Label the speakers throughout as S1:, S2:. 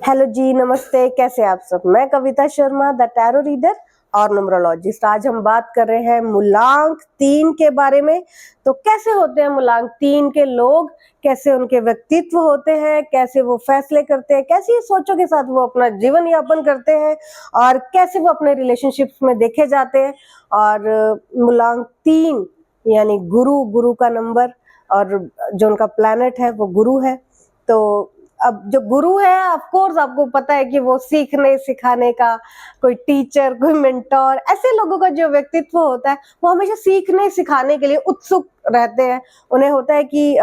S1: Hello जी, नमस्ते। कैसे आप सब? मैं Kavita Sharma, the tarot reader और न्यूमरोलॉजिस्ट। आज हम बात कर रहे हैं मूलांक 3 के बारे में। तो कैसे होते हैं मूलांक 3 के लोग, कैसे उनके व्यक्तित्व होते हैं, कैसे वो फैसले करते हैं, कैसी सोचों के साथ वो अपना जीवन यापन करते हैं और कैसे वो अपने रिलेशनशिप्स में देखे जाते हैं। और मूलांक 3 यानी गुरु का नंबर, और जो उनका प्लैनेट है वो गुरु है। तो अब जो गुरु है, ऑफ कोर्स आपको पता है कि वो सीखने सिखाने का कोई टीचर, कोई मेंटोर, ऐसे लोगों का जो व्यक्तित्व होता है वो हमेशा सीखने सिखाने के लिए उत्सुक रहते हैं। उन्हें होता है कि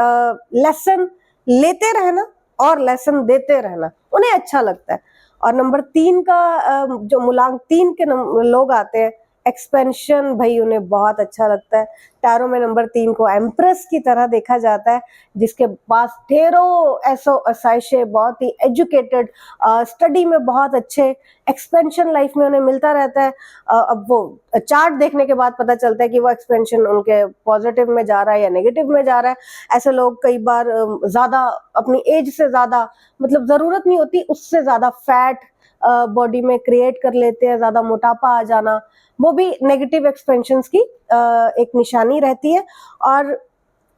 S1: लेसन लेते रहना और लेसन देते रहना उन्हें अच्छा लगता है। और नंबर 3 का जो मूलांक 3 के लोग आते हैं, एक्सपेंशन भाई उन्हें बहुत अच्छा लगता है। टैरो में नंबर 3 को एम्प्रेस की तरह देखा जाता है, जिसके पास ढेरों ऐसो असाइशे, बहुत ही एजुकेटेड, स्टडी में बहुत अच्छे, एक्सपेंशन लाइफ में उन्हें मिलता रहता है। अब वो चार्ट देखने के बाद पता चलता है कि वो एक्सपेंशन उनके पॉजिटिव में जा रहा है या नेगेटिव में जा रहा है। ऐसे लोग कई बार ज्यादा अपनी एज से ज्यादा, मतलब जरूरत नहीं होती उससे ज्यादा फैट बॉडी में क्रिएट कर लेते हैं, ज्यादा मोटापा आ जाना, वो भी नेगेटिव एक्सपेंशंस की एक निशानी रहती है। और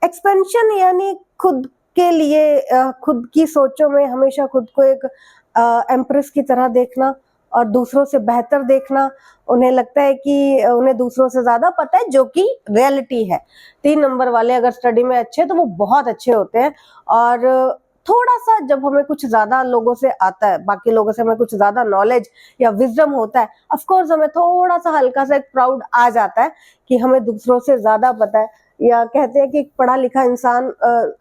S1: एक्सपेंशन यानी खुद के लिए, खुद की सोचों में हमेशा खुद को एक एम्प्रेस की तरह देखना और दूसरों से बेहतर देखना। उन्हें लगता है कि उन्हें दूसरों से ज्यादा पता है, जो कि रियलिटी है। 3 नंबर वाले अगर स्टडी में अच्छे तो वो बहुत अच्छे होते हैं। और थोड़ा सा जब हमें कुछ ज्यादा लोगों से आता है, बाकी लोगों से हमें कुछ ज्यादा नॉलेज या विजडम होता है, ऑफ कोर्स हमें थोड़ा सा हल्का सा एक प्राउड आ जाता है कि हमें दूसरों से ज्यादा पता है। या कहते हैं कि पढ़ा लिखा इंसान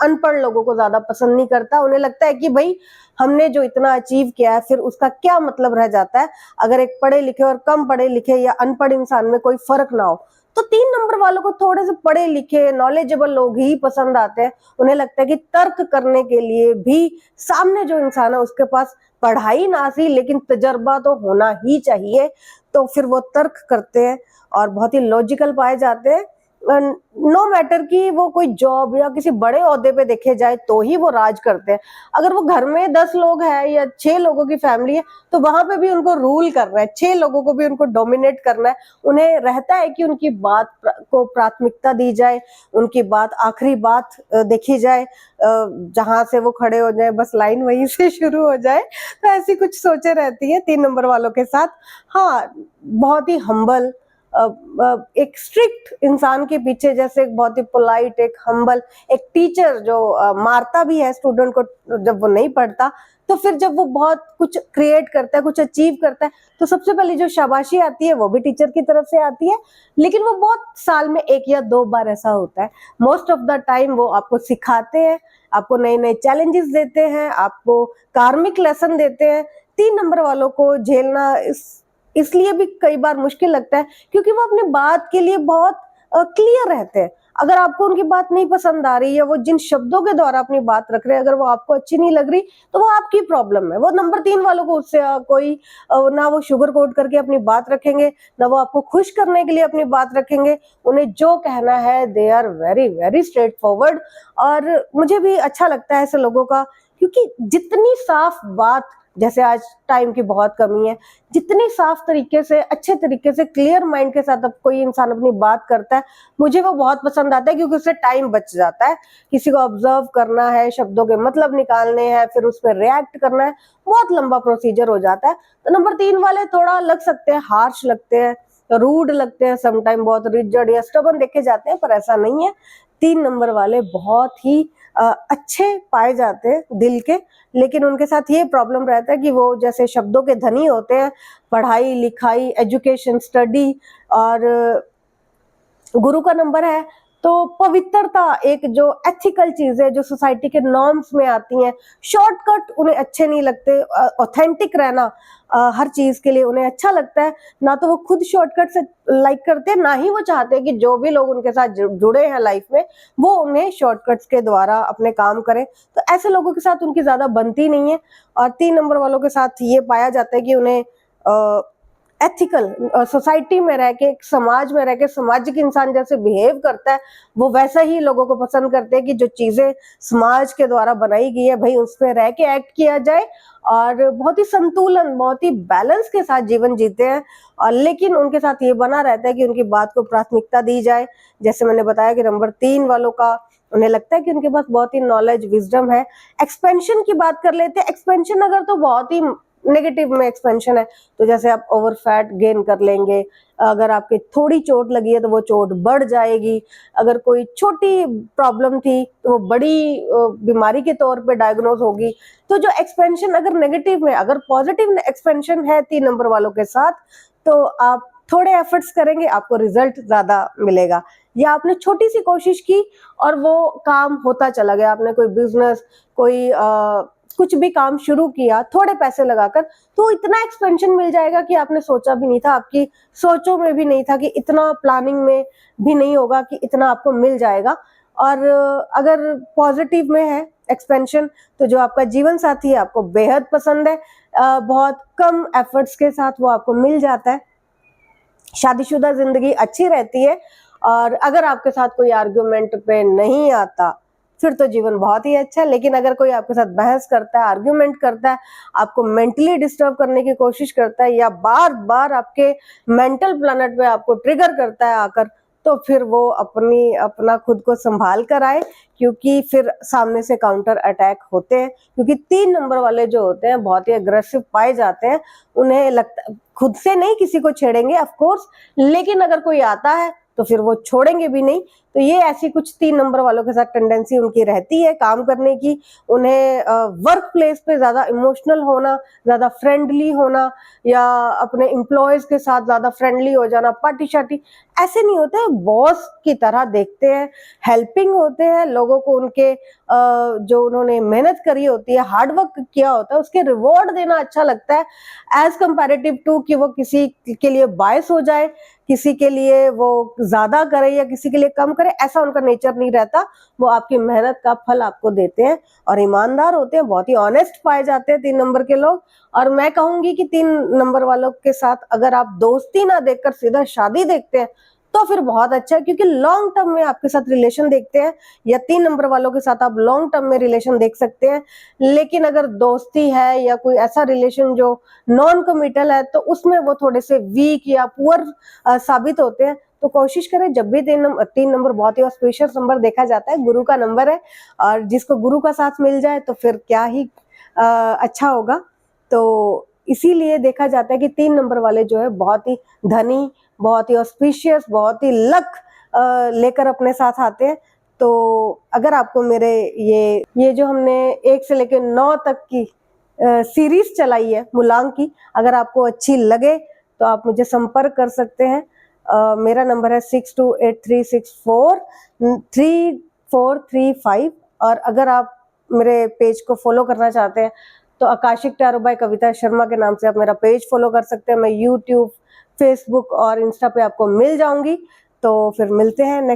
S1: अनपढ़ लोगों को ज्यादा पसंद नहीं करता। उन्हें लगता है कि भाई हमने जो इतना अचीव किया है फिर उसका क्या मतलब रह जाता है अगर एक पढ़े लिखे और कम पढ़े लिखे या अनपढ़ इंसान में कोई फर्क ना हो। तो 3 नंबर वालों को थोड़े से पढ़े लिखे नॉलेजेबल लोग ही पसंद आते हैं। उन्हें लगता है कि तर्क करने के लिए भी सामने जो इंसान है उसके पास पढ़ाई ना सी लेकिन तजर्बा तो होना ही चाहिए। तो फिर वो तर्क करते हैं और बहुत ही लॉजिकल पाए जाते हैं। नो मैटर कि वो कोई जॉब या किसी बड़े ओहदे पे देखे जाए तो ही वो राज करते हैं। अगर वो घर में 10 लोग हैं या 6 लोगों की फैमिली है तो वहां पे भी उनको रूल करना है, 6 लोगों को भी उनको डोमिनेट करना है। उन्हें रहता है कि उनकी बात को प्राथमिकता दी जाए, उनकी बात आखिरी बात देखी जाए, जहां से वो खड़े हो जाए बस लाइन वहीं से शुरू हो जाए। तो ऐसी कुछ सोचे रहती है 3 नंबर वालों के साथ। हाँ, बहुत ही हम्बल, एक स्ट्रिक्ट इंसान के पीछे जैसे एक बहुत ही पोलाइट, एक हम्बल, एक टीचर जो मारता भी है स्टूडेंट को जब वो नहीं पढ़ता, तो फिर जब वो बहुत कुछ क्रिएट करता है, कुछ अचीव करता है, तो सबसे पहले जो शाबाशी आती है वो भी टीचर की तरफ से आती है। लेकिन वो बहुत साल में 1 या 2 बार ऐसा होता है। मोस्ट ऑफ द टाइम वो आपको सिखाते हैं, आपको नए नए चैलेंजेस देते हैं, आपको कार्मिक लेसन देते हैं। 3 नंबर वालों को झेलना इसलिए भी कई बार मुश्किल लगता है क्योंकि वो अपनी बात के लिए बहुत क्लियर रहते हैं। अगर आपको उनकी बात नहीं पसंद आ रही या वो जिन शब्दों के द्वारा अपनी बात रख रहे हैं अगर वो आपको अच्छी नहीं लग रही तो वो आपकी प्रॉब्लम है। वो नंबर 3 वालों को उससे कोई ना वो शुगर कोट करके अपनी बात रखेंगे, ना वो आपको खुश करने के लिए अपनी बात रखेंगे। उन्हें जो कहना है they are very very straightforward. और मुझे भी अच्छा लगता है ऐसे लोगों का, क्योंकि जितनी साफ बात, जैसे आज टाइम की बहुत कमी है, जितनी साफ तरीके से, अच्छे तरीके से, क्लियर माइंड के साथ अब कोई इंसान अपनी बात करता है, मुझे वो बहुत पसंद आता है क्योंकि उससे टाइम बच जाता है। किसी को ऑब्जर्व करना है, शब्दों के मतलब निकालने हैं, फिर उस पर रिएक्ट करना है, बहुत लंबा प्रोसीजर हो जाता है। तो नंबर 3 वाले थोड़ा लग सकते हैं, हार्श लगते हैं, रूड लगते हैं, समटाइम बहुत रिजिड या स्टबर्न देखे जाते हैं, पर ऐसा नहीं है। 3 नंबर वाले बहुत ही अच्छे पाए जाते हैं दिल के। लेकिन उनके साथ ये प्रॉब्लम रहता है कि वो जैसे शब्दों के धनी होते हैं, पढ़ाई लिखाई, एजुकेशन, स्टडी, और गुरु का नंबर है तो पवित्रता, एक जो एथिकल चीज है जो सोसाइटी के नॉर्म्स में आती हैं, शॉर्टकट उन्हें अच्छे नहीं लगते। ऑथेंटिक रहना हर चीज के लिए उन्हें अच्छा लगता है। ना तो वो खुद शॉर्टकट से लाइक करते हैं, ना ही वो चाहते हैं कि जो भी लोग उनके साथ जुड़े हैं लाइफ में वो उन्हें शॉर्टकट्स के द्वारा अपने काम करें। तो ऐसे लोगों के साथ उनकी ज्यादा बनती नहीं है। और 3 नंबर वालों के साथ ये पाया जाता है कि उन्हें एथिकल सोसाइटी में रह के, समाज में रह के सामाजिक इंसान जैसे बिहेव करता है, वो वैसा ही लोगों को पसंद करते हैं कि जो चीजें समाज के द्वारा बनाई गई है भाई उसमें रह के एक्ट किया जाए और बहुत ही संतुलन, बहुत ही बैलेंस के साथ जीवन जीते हैं। और लेकिन उनके साथ ये बना रहता है कि उनकी बात को प्राथमिकता दी जाए। जैसे मैंने बताया कि नंबर 3 वालों का उन्हें लगता है कि उनके पास बहुत ही नॉलेज, विजडम है। एक्सपेंशन की बात कर लेते हैं। एक्सपेंशन अगर तो बहुत ही नेगेटिव में एक्सपेंशन है, तो जैसे आप ओवर फैट गेन कर लेंगे, अगर आपके थोड़ी चोट लगी है तो वो चोट बढ़ जाएगी, अगर कोई छोटी प्रॉब्लम थी तो वो बड़ी बीमारी के तौर पे डायग्नोज होगी। तो जो एक्सपेंशन अगर नेगेटिव में, अगर पॉजिटिव एक्सपेंशन है 3 नंबर वालों के साथ, तो आप थोड़े एफर्ट्स करेंगे, आपको रिजल्ट ज्यादा मिलेगा। या आपने छोटी सी कोशिश की और वो काम होता चला गया, आपने कोई बिजनेस, कोई कुछ भी काम शुरू किया थोड़े पैसे लगाकर, तो इतना एक्सपेंशन मिल जाएगा कि आपने सोचा भी नहीं था, आपकी सोचों में भी नहीं था कि इतना, प्लानिंग में भी नहीं होगा कि इतना आपको मिल जाएगा। और अगर पॉजिटिव में है एक्सपेंशन, तो जो आपका जीवन साथी है आपको बेहद पसंद है, बहुत कम एफर्ट्स के साथ वो आपको मिल जाता है, शादीशुदा जिंदगी अच्छी रहती है। और अगर आपके साथ कोई आर्ग्यूमेंट पे नहीं आता फिर तो जीवन बहुत ही अच्छा है। लेकिन अगर कोई आपके साथ बहस करता है, आर्ग्यूमेंट करता है, आपको मेंटली डिस्टर्ब करने की कोशिश करता है या बार बार आपके मेंटल प्लैनेट पे आपको ट्रिगर करता है आकर, तो फिर वो अपना खुद को संभाल कर आए, क्योंकि फिर सामने से काउंटर अटैक होते हैं। क्योंकि 3 नंबर वाले जो होते हैं बहुत ही अग्रेसिव पाए जाते हैं। उन्हें लगता, खुद से नहीं किसी को छेड़ेंगे ऑफ कोर्स, लेकिन अगर कोई आता है तो फिर वो छोड़ेंगे भी नहीं। तो ये ऐसी कुछ 3 नंबर वालों के साथ टेंडेंसी उनकी रहती है काम करने की। उन्हें वर्क प्लेस पे ज्यादा इमोशनल होना, ज्यादा फ्रेंडली होना, या अपने एम्प्लॉयज के साथ ज्यादा फ्रेंडली हो जाना, पार्टी शार्टी ऐसे नहीं होते हैं, बॉस की तरह देखते हैं, हेल्पिंग होते हैं लोगों को, उनके जो उन्होंने मेहनत करी होती है, हार्डवर्क किया होता है, उसके रिवॉर्ड देना अच्छा लगता है, एज कंपैरेटिव टू कि वो किसी के लिए बायस हो जाए, किसी के लिए वो ज्यादा करे या किसी के लिए कम करे, ऐसा उनका नेचर नहीं रहता। वो आपकी मेहनत का फल आपको देते हैं और ईमानदार होते हैं, बहुत ही ऑनेस्ट पाए जाते हैं 3 नंबर के लोग। और मैं कहूंगी कि 3 नंबर वालों के साथ अगर आप दोस्ती ना देखकर सीधा शादी देखते हैं तो फिर बहुत अच्छा है, क्योंकि लॉन्ग टर्म में आपके साथ रिलेशन देखते हैं, या 3 नंबर वालों के साथ आप लॉन्ग टर्म में रिलेशन देख सकते हैं। लेकिन अगर दोस्ती है या कोई ऐसा रिलेशन जो नॉन कमिटल है, तो उसमें वो थोड़े से वीक या पुअर साबित होते हैं। तो कोशिश करें, जब भी 3 नंबर बहुत ही ऑस्पिशियस नंबर देखा जाता है, गुरु का नंबर है, और जिसको गुरु का साथ मिल जाए तो फिर क्या ही अच्छा होगा। तो इसीलिए देखा जाता है कि 3 नंबर वाले जो है बहुत ही धनी, बहुत ही ऑस्पिशियस, बहुत ही लक लेकर अपने साथ आते हैं। तो अगर आपको मेरे ये जो हमने 1 से लेकर 9 तक की सीरीज चलाई है मूलांक की, अगर आपको अच्छी लगे तो आप मुझे संपर्क कर सकते हैं। मेरा नंबर है 6283643435। और अगर आप मेरे पेज को फॉलो करना चाहते हैं तो Akashic tarot bye Kavita Sharma के नाम से आप मेरा पेज फॉलो कर सकते हैं। मैं यूट्यूब, फेसबुक और इंस्टा पे आपको मिल जाऊंगी। तो फिर मिलते हैं नेक्स्ट